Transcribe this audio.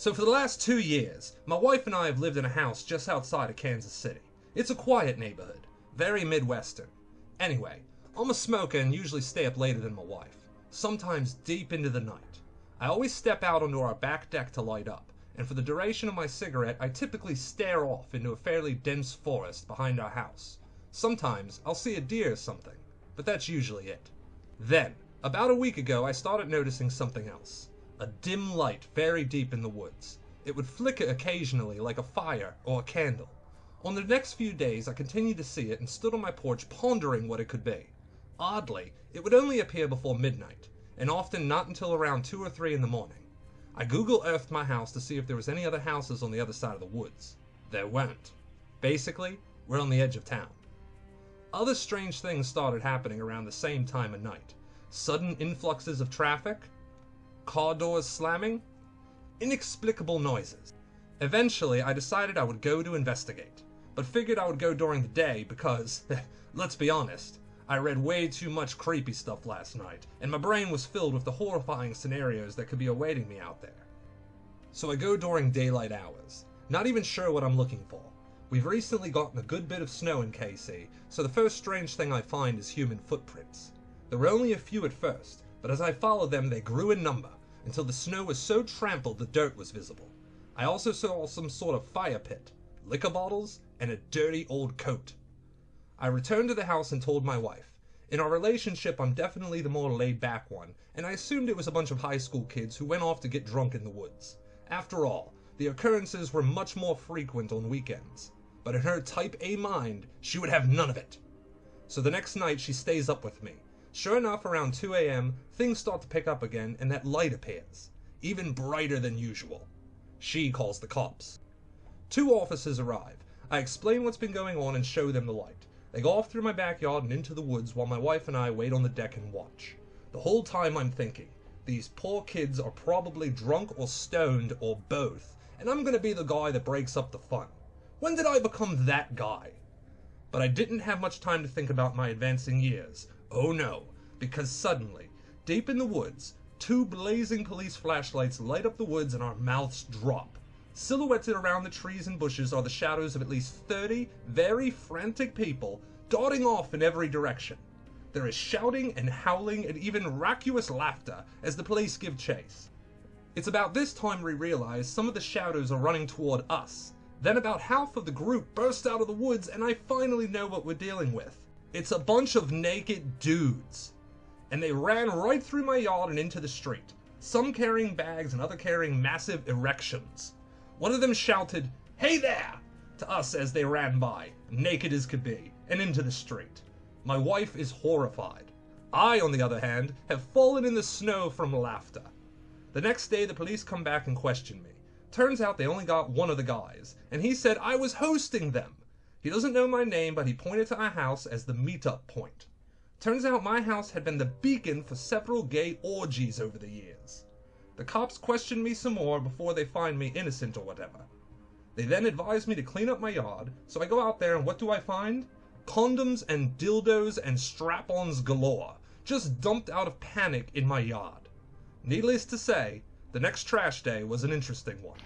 So for the last 2 years, my wife and I have lived in a house just outside of Kansas City. It's a quiet neighborhood, very Midwestern. Anyway, I'm a smoker and usually stay up later than my wife, sometimes deep into the night. I always step out onto our back deck to light up, and for the duration of my cigarette, I typically stare off into a fairly dense forest behind our house. Sometimes I'll see a deer or something, but that's usually it. Then, about a week ago, I started noticing something else. A dim light very deep in the woods. It would flicker occasionally like a fire or a candle. On the next few days, I continued to see it and stood on my porch pondering what it could be. Oddly, it would only appear before midnight, and often not until around 2 or 3 in the morning. I Google Earthed my house to see if there was any other houses on the other side of the woods. There weren't. Basically, we're on the edge of town. Other strange things started happening around the same time of night. Sudden influxes of traffic, car doors slamming, inexplicable noises. Eventually, I decided I would go to investigate, but figured I would go during the day because, let's be honest, I read way too much creepy stuff last night, and my brain was filled with the horrifying scenarios that could be awaiting me out there. So I go during daylight hours, not even sure what I'm looking for. We've recently gotten a good bit of snow in KC, so the first strange thing I find is human footprints. There were only a few at first, but as I followed them they grew in number, until the snow was so trampled the dirt was visible. I also saw some sort of fire pit, liquor bottles, and a dirty old coat. I returned to the house and told my wife. In our relationship, I'm definitely the more laid-back one, and I assumed it was a bunch of high school kids who went off to get drunk in the woods. After all, the occurrences were much more frequent on weekends. But in her type A mind, she would have none of it. So the next night she stays up with me. Sure enough, around 2 a.m., things start to pick up again, and that light appears, even brighter than usual. She calls the cops. 2 officers arrive. I explain what's been going on and show them the light. They go off through my backyard and into the woods while my wife and I wait on the deck and watch. The whole time I'm thinking, these poor kids are probably drunk or stoned or both, and I'm gonna be the guy that breaks up the fun. When did I become that guy? But I didn't have much time to think about my advancing years. Oh no, because suddenly, deep in the woods, 2 blazing police flashlights light up the woods and our mouths drop. Silhouetted around the trees and bushes are the shadows of at least 30 very frantic people darting off in every direction. There is shouting and howling and even raucous laughter as the police give chase. It's about this time we realize some of the shadows are running toward us. Then about half of the group burst out of the woods and I finally know what we're dealing with. It's a bunch of naked dudes. And they ran right through my yard and into the street, some carrying bags and other carrying massive erections. One of them shouted, "Hey there!" to us as they ran by, naked as could be, and into the street. My wife is horrified. I, on the other hand, have fallen in the snow from laughter. The next day the police come back and question me. Turns out they only got one of the guys, and he said I was hosting them. He doesn't know my name, but he pointed to our house as the meetup point. Turns out my house had been the beacon for several gay orgies over the years. The cops question me some more before they find me innocent or whatever. They then advise me to clean up my yard, so I go out there and what do I find? Condoms and dildos and strap-ons galore, just dumped out of panic in my yard. Needless to say, the next trash day was an interesting one.